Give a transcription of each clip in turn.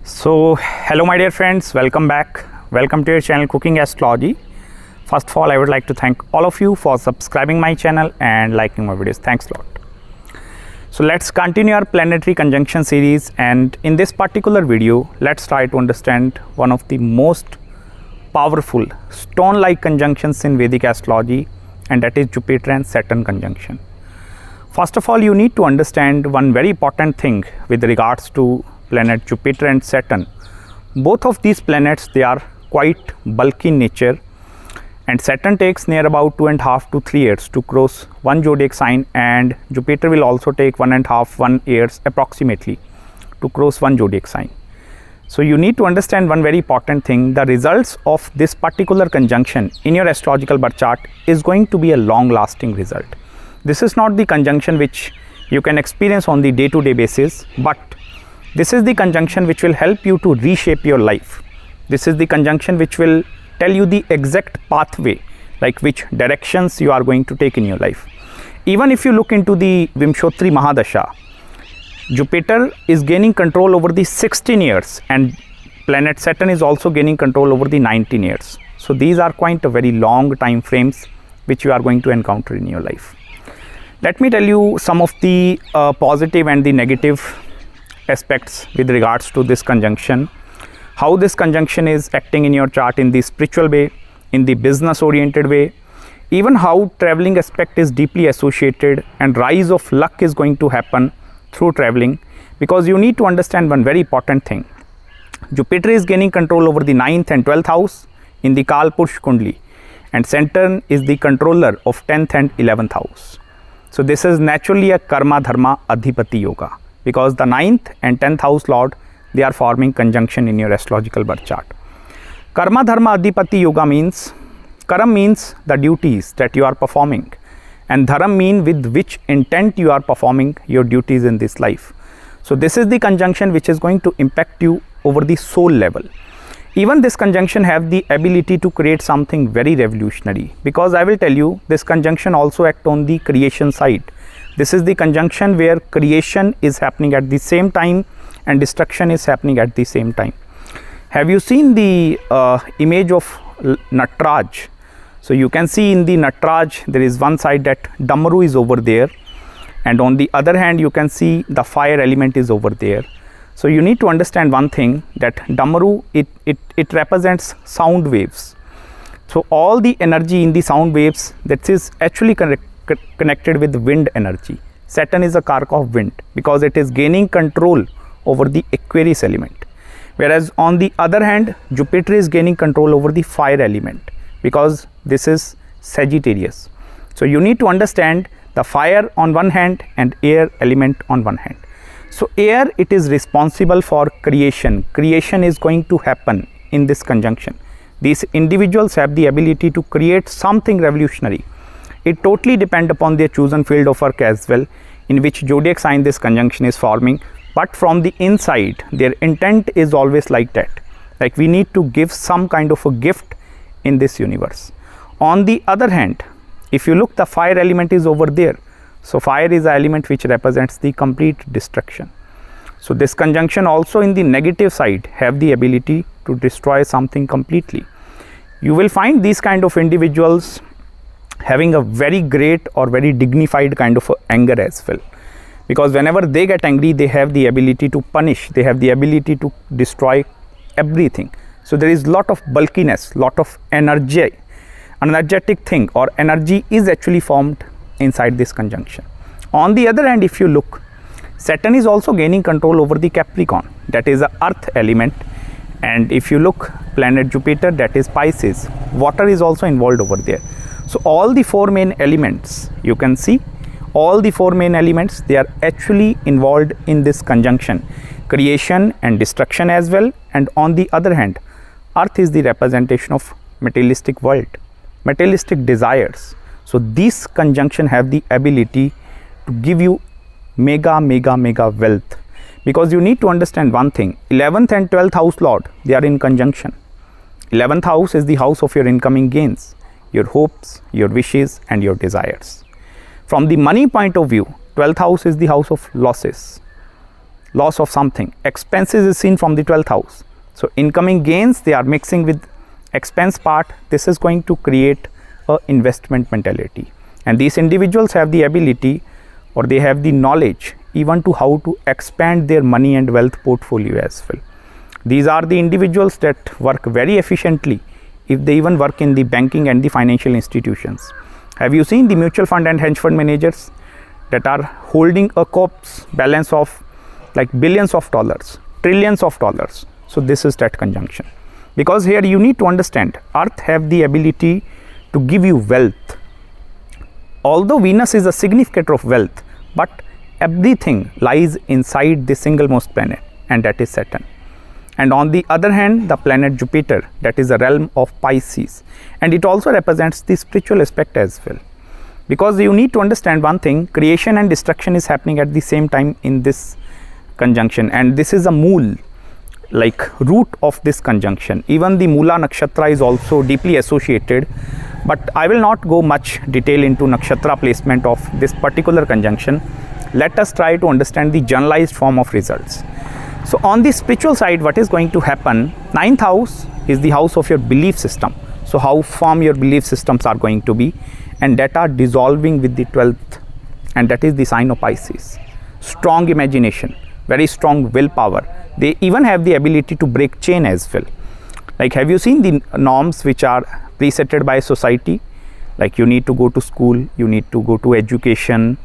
So hello my dear friends, welcome back. Welcome to your channel Cooking Astrology. First of all, I would like to thank all of you for subscribing my channel and liking my videos. Thanks a lot. So let's continue our planetary conjunction series, and in this particular video, let's try to understand one of the most powerful stone-like conjunctions in Vedic astrology, and that is Jupiter and Saturn conjunction. First of all, you need to understand one very important thing with regards to planet Jupiter and Saturn. Both of these planets, they are quite bulky in nature, and Saturn takes near about 2.5 to 3 years to cross one zodiac sign, and Jupiter will also take 1.5 years approximately to cross one zodiac sign. So you need to understand one very important thing: the results of this particular conjunction in your astrological birth chart is going to be a long lasting result. This is not the conjunction which you can experience on the day-to-day basis, but this is the conjunction which will help you to reshape your life. This is the conjunction which will tell you the exact pathway, like which directions you are going to take in your life. Even if you look into the Vimshotri Mahadasha, Jupiter is gaining control over the 16 years and planet Saturn is also gaining control over the 19 years. So these are quite a very long time frames which you are going to encounter in your life. Let me tell you some of the positive and the negative aspects with regards to this conjunction, how this conjunction is acting in your chart in the spiritual way, in the business oriented way, even how traveling aspect is deeply associated and rise of luck is going to happen through traveling, because you need to understand one very important thing. Jupiter is gaining control over the 9th and 12th house in the Kalpurush Kundli, and Saturn is the controller of 10th and 11th house. So this is naturally a karma dharma adhipati yoga, because the 9th and 10th house lord, they are forming conjunction in your astrological birth chart. Karma dharma adhipati yoga means, karam means the duties that you are performing, and dharam mean with which intent you are performing your duties in this life. So this is the conjunction which is going to impact you over the soul level. Even this conjunction have the ability to create something very revolutionary, because I will tell you, this conjunction also act on the creation side. This is the conjunction where creation is happening at the same time and destruction is happening at the same time. Have you seen the image of Natraj? So you can see in the Natraj, there is one side that Damaru is over there, and on the other hand you can see the fire element is over there. So you need to understand one thing, that Damaru, it represents sound waves. So all the energy in the sound waves, that is actually connected with wind energy. Saturn is a karaka of wind, because it is gaining control over the Aquarius element, whereas on the other hand Jupiter is gaining control over the fire element, because this is Sagittarius. So you need to understand the fire on one hand and air element on one hand. So air, it is responsible for creation. Creation is going to happen in this conjunction. These individuals have the ability to create something revolutionary. It totally depends upon their chosen field of work as well, in which zodiac sign this conjunction is forming. But from the inside, their intent is always like that, like we need to give some kind of a gift in this universe. On the other hand, if you look, the fire element is over there. So fire is an element which represents the complete destruction. So this conjunction also in the negative side have the ability to destroy something completely. You will find these kind of individuals having a very great or very dignified kind of anger as well, because whenever they get angry, they have the ability to punish, they have the ability to destroy everything. So there is lot of bulkiness, lot of energy, energetic thing or energy is actually formed inside this conjunction. On the other hand, if you look, Saturn is also gaining control over the Capricorn, that is a earth element, and if you look, planet Jupiter, that is Pisces, water is also involved over there. So all the four main elements, you can see all the four main elements, they are actually involved in this conjunction, creation and destruction as well. And on the other hand, earth is the representation of materialistic world, materialistic desires. So this conjunction have the ability to give you mega wealth, because you need to understand one thing: 11th and 12th house lord, they are in conjunction. 11th house is the house of your incoming gains, your hopes, your wishes and your desires. From the money point of view, 12th house is the house of losses. loss of something. Expenses is seen from the 12th house. So incoming gains, they are mixing with expense part. This is going to create a investment mentality, and these individuals have the ability, or they have the knowledge even to how to expand their money and wealth portfolio as well. These are the individuals that work very efficiently if they even work in the banking and the financial institutions. Have you seen the mutual fund and hedge fund managers that are holding a corpse balance of like billions of dollars, trillions of dollars? So this is that conjunction, because here you need to understand Earth have the ability to give you wealth. Although Venus is a significator of wealth, but everything lies inside the single most planet, and that is Saturn. And on the other hand, the planet Jupiter, that is a realm of Pisces, and it also represents the spiritual aspect as well. Because you need to understand one thing, creation and destruction is happening at the same time in this conjunction, and this is a mool, like root of this conjunction. Even the Mula Nakshatra is also deeply associated, but I will not go much detail into Nakshatra placement of this particular conjunction. Let us try to understand the generalized form of results. So on the spiritual side, what is going to happen, 9th house is the house of your belief system. So how firm your belief systems are going to be, and that are dissolving with the 12th, and that is the sign of Pisces. Strong imagination, very strong willpower. They even have the ability to break chain as well. Like, have you seen the norms which are presetted by society? Like, you need to go to school, you need to go to education,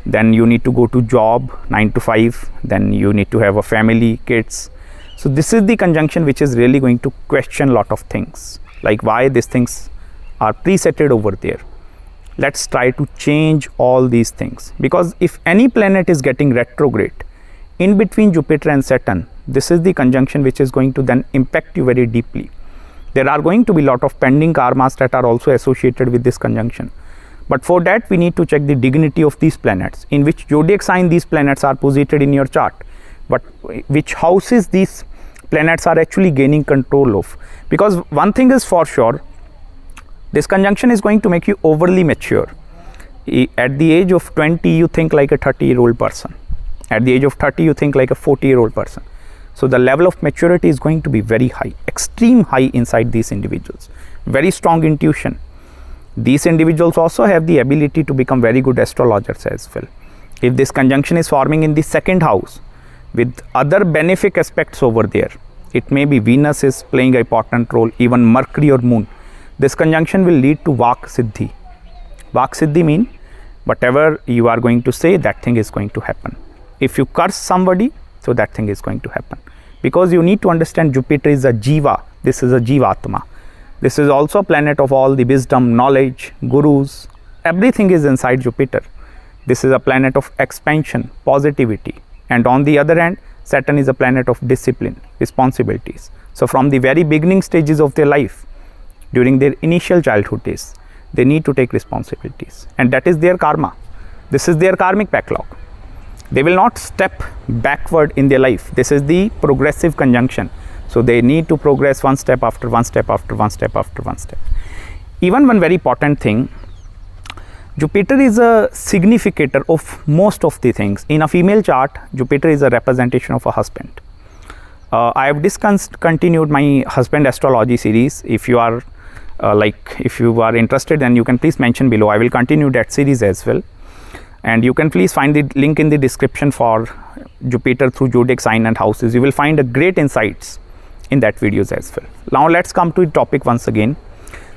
then you need to go to job 9 to 5, then you need to have a family, kids. So this is the conjunction which is really going to question a lot of things, like why these things are presetted over there. Let's try to change all these things, because if any planet is getting retrograde in between Jupiter and Saturn, this is the conjunction which is going to then impact you very deeply. There are going to be a lot of pending karmas that are also associated with this conjunction. But for that, we need to check the dignity of these planets, in which zodiac sign these planets are posited in your chart, but which houses these planets are actually gaining control of. Because one thing is for sure, this conjunction is going to make you overly mature. At the age of 20, you think like a 30-year-old person. At the age of 30, you think like a 40-year-old person. So the level of maturity is going to be very high, extreme high inside these individuals. Very strong intuition. These individuals also have the ability to become very good astrologers as well. If this conjunction is forming in the 2nd house with other benefic aspects over there, it may be Venus is playing an important role, even Mercury or Moon. This conjunction will lead to Vak Siddhi. Vak Siddhi means whatever you are going to say, that thing is going to happen. If you curse somebody, so that thing is going to happen. Because you need to understand Jupiter is a Jiva, this is a Jivatma. This is also a planet of all the wisdom, knowledge, gurus. Everything is inside Jupiter. This is a planet of expansion, positivity. And on the other hand, Saturn is a planet of discipline, responsibilities. So from the very beginning stages of their life, during their initial childhood days, they need to take responsibilities. And that is their karma. This is their karmic backlog. They will not step backward in their life. This is the progressive conjunction. So they need to progress one step after one step after one step after one step. Even one very important thing, Jupiter is a significator of most of the things. In a female chart, Jupiter is a representation of a husband. I have discontinued my husband astrology series. If you are if you are interested, then you can please mention below. I will continue that series as well. And you can please find the link in the description for Jupiter through zodiac sign and houses. You will find a great insights in that videos as well. Now let's come to the topic once again.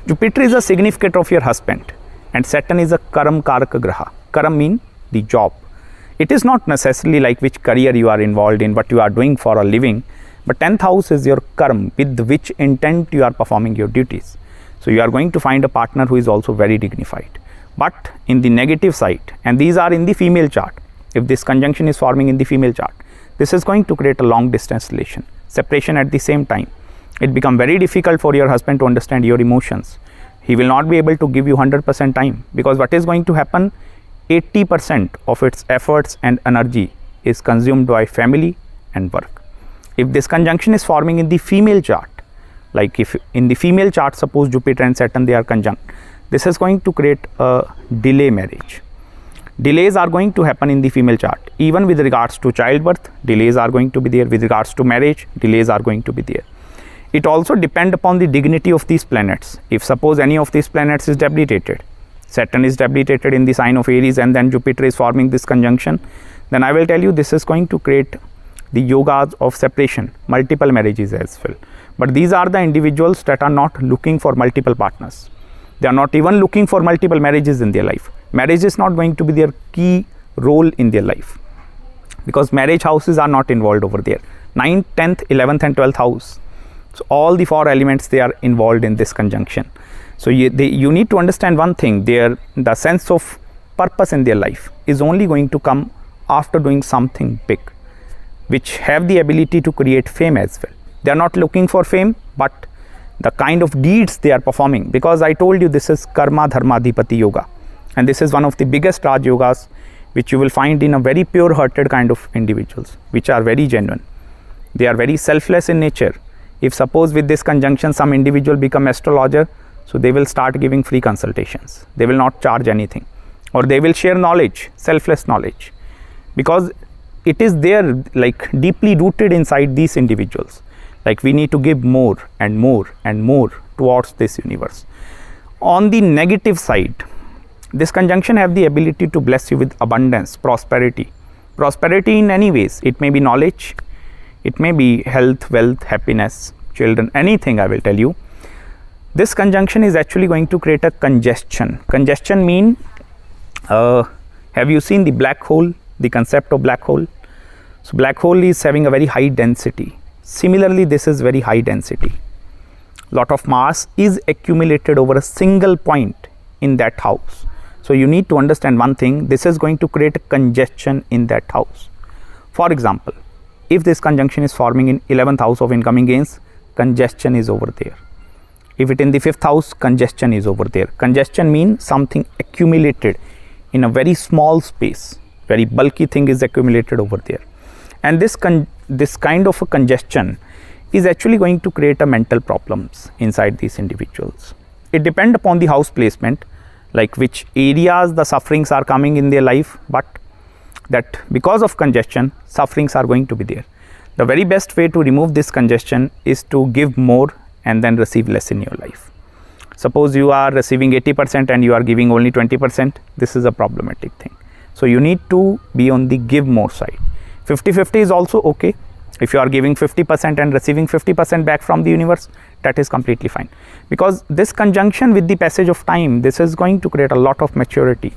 Jupiter is a significator of your husband, and Saturn is a Karam Karaka Graha. Karam mean the job. It is not necessarily like which career you are involved in, what you are doing for a living, but 10th house is your Karam, with which intent you are performing your duties. So you are going to find a partner who is also very dignified. But in the negative side, and these are in the female chart, if this conjunction is forming in the female chart, this is going to create a long distance relation, separation at the same time. It becomes very difficult for your husband to understand your emotions. He will not be able to give you 100% time, because what is going to happen, 80% of its efforts and energy is consumed by family and work. If this conjunction is forming in the female chart, like if in the female chart, suppose Jupiter and Saturn, they are conjunct, this is going to create a delay marriage. Delays are going to happen in the female chart. Even with regards to childbirth, delays are going to be there. With regards to marriage, delays are going to be there. It also depends upon the dignity of these planets. If suppose any of these planets is debilitated, Saturn is debilitated in the sign of Aries, and then Jupiter is forming this conjunction, then I will tell you this is going to create the yogas of separation, multiple marriages as well. But these are the individuals that are not looking for multiple partners. They are not even looking for multiple marriages in their life. Marriage is not going to be their key role in their life, because marriage houses are not involved over there. 9th, 10th, 11th and 12th house. So all the 4 elements, they are involved in this conjunction. So you need to understand one thing, the sense of purpose in their life is only going to come after doing something big, which have the ability to create fame as well. They are not looking for fame, but the kind of deeds they are performing, because I told you this is Karma Dharma Adhipati Yoga, and this is one of the biggest Raj Yogas which you will find in a very pure hearted kind of individuals, which are very genuine. They are very selfless in nature. If suppose with this conjunction some individual become astrologer, so they will start giving free consultations. They will not charge anything, or they will share knowledge, selfless knowledge, because it is there, like deeply rooted inside these individuals. Like we need to give more and more and more towards this universe. On the negative side, this conjunction have the ability to bless you with abundance, prosperity. Prosperity in any ways. It may be knowledge, it may be health, wealth, happiness, children, anything I will tell you. This conjunction is actually going to create a congestion. Congestion mean, have you seen the black hole, the concept of black hole? So black hole is having a very high density. Similarly, this is very high density. Lot of mass is accumulated over a single point in that house. So you need to understand one thing, this is going to create a congestion in that house. For example, if this conjunction is forming in 11th house of incoming gains, congestion is over there. If it in the 5th house, congestion is over there. Congestion means something accumulated in a very small space, very bulky thing is accumulated over there. And this kind of a congestion is actually going to create a mental problems inside these individuals. It depends upon the house placement, like which areas the sufferings are coming in their life, but that because of congestion, sufferings are going to be there. The very best way to remove this congestion is to give more and then receive less in your life. Suppose you are receiving 80% and you are giving only 20%, this is a problematic thing. So you need to be on the give more side. 50-50 is also okay. If you are giving 50% and receiving 50% back from the universe, that is completely fine. Because this conjunction with the passage of time, this is going to create a lot of maturity.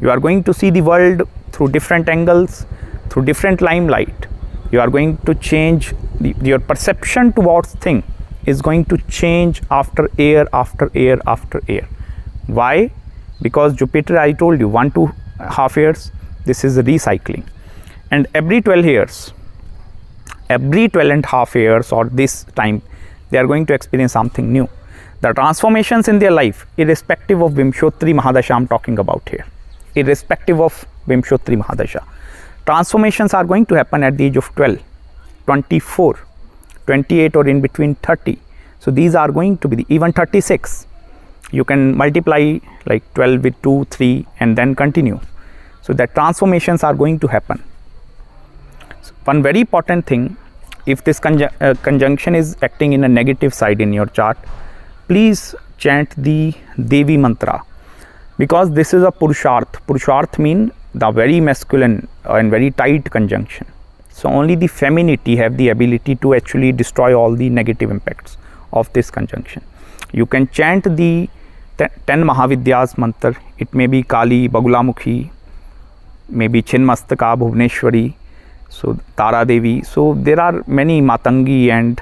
You are going to see the world through different angles, through different limelight. You are going to change your perception towards thing is going to change after year after year after year. Why? Because Jupiter, I told you, 1.5 years, this is recycling. And every 12 years, every 12.5 years or this time, they are going to experience something new. The transformations in their life, irrespective of Vimshotri Mahadasha I am talking about here, irrespective of Vimshotri Mahadasha, transformations are going to happen at the age of 12, 24, 28 or in between 30. So these are going to be even 36. You can multiply like 12 with 2, 3 and then continue. So that transformations are going to happen. So one very important thing, if this conjunction is acting in a negative side in your chart, please chant the Devi mantra, because this is a Purusharth. Purusharth means the very masculine and very tight conjunction. So only the femininity have the ability to actually destroy all the negative impacts of this conjunction. You can chant the 10 Mahavidyas mantra. It may be Kali, Bagulamukhi, maybe Chinmastaka, Bhuvneshwari, so Tara Devi. So there are many, Matangi and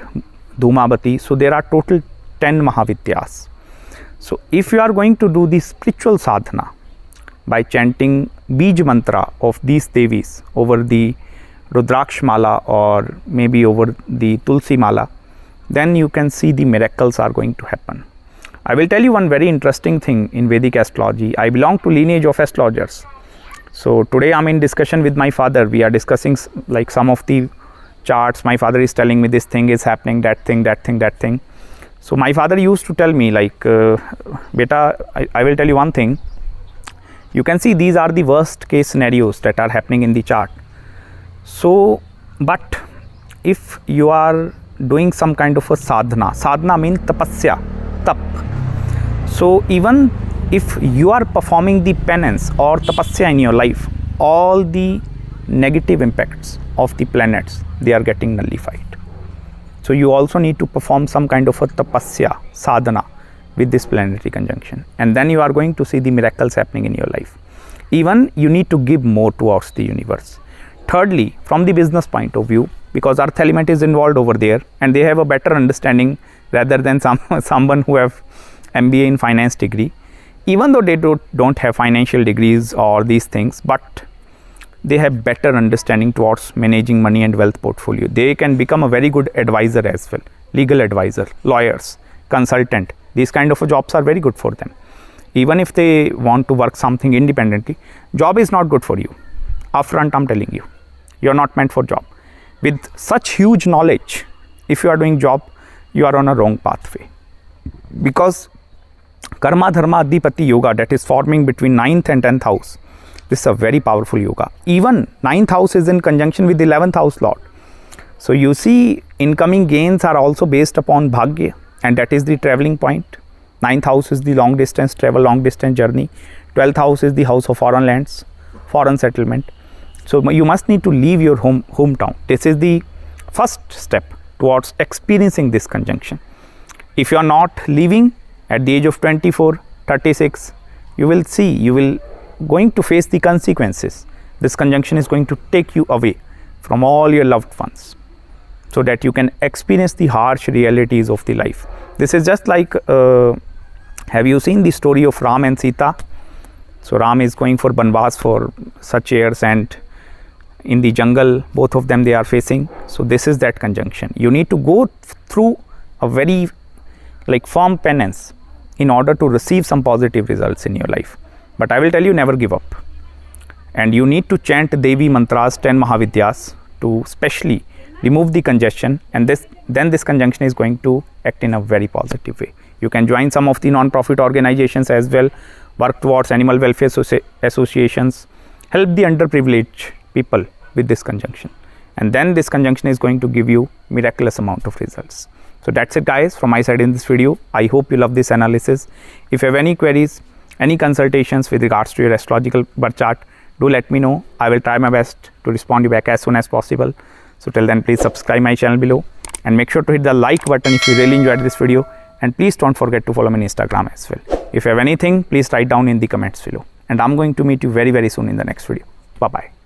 Dhumabati. So there are total 10 Mahavidyas. So if you are going to do the spiritual sadhana by chanting Bij mantra of these Devis over the Rudraksh mala or maybe over the Tulsi mala, then you can see the miracles are going to happen. I will tell you one very interesting thing in Vedic astrology. I belong to lineage of astrologers. So today I'm in discussion with my father. We are discussing like some of the charts. My father is telling me this thing is happening, that thing, that thing, that thing. So my father used to tell me like, beta, I will tell you one thing. You can see these are the worst case scenarios that are happening in the chart. So, but if you are doing some kind of a sadhana means tapasya, tap. So even if you are performing the penance or tapasya in your life, all the negative impacts of the planets, they are getting nullified. So you also need to perform some kind of a tapasya, sadhana with this planetary conjunction, and then you are going to see the miracles happening in your life. Even you need to give more towards the universe. Thirdly, from the business point of view, because Earth element is involved over there and they have a better understanding rather than someone who have MBA in finance degree, even though they don't have financial degrees or these things, but they have better understanding towards managing money and wealth portfolio. They can become a very good advisor as well, legal advisor, lawyers, consultant. These kind of jobs are very good for them. Even if they want to work something independently, job is not good for you. Upfront, I'm telling you, you're not meant for job. With such huge knowledge, if you are doing job, you are on a wrong pathway. Because Karma Dharma Adhipati Yoga, that is forming between 9th and 10th house, this is a very powerful yoga. Even 9th house is in conjunction with the 11th house Lord. So you see, incoming gains are also based upon Bhagya, and that is the traveling point. 9th house is the long distance travel, long distance journey. 12th house is the house of foreign lands, foreign settlement. So you must need to leave your hometown. This is the first step towards experiencing this conjunction. If you are not leaving at the age of 24, 36, you will see, you will going to face the consequences. This conjunction is going to take you away from all your loved ones, so that you can experience the harsh realities of the life. This is just like, have you seen the story of Ram and Sita? So Ram is going for Banvas for such years, and in the jungle, both of them, they are facing. So this is that conjunction. You need to go through a very firm penance in order to receive some positive results in your life. But I will tell you, never give up. And you need to chant Devi mantras, 10 Mahavidyas, to specially remove the congestion, and then this conjunction is going to act in a very positive way. You can join some of the non-profit organizations as well, work towards animal welfare associations, help the underprivileged people with this conjunction, and then this conjunction is going to give you miraculous amount of results. So that's it guys from my side in this video. I hope you love this analysis. If you have any queries, any consultations with regards to your astrological birth chart, do let me know. I will try my best to respond you back as soon as possible. So till then, please subscribe my channel below and make sure to hit the like button if you really enjoyed this video, and please don't forget to follow me on Instagram as well. If you have anything, please write down in the comments below, and I'm going to meet you very soon in the next video. Bye bye.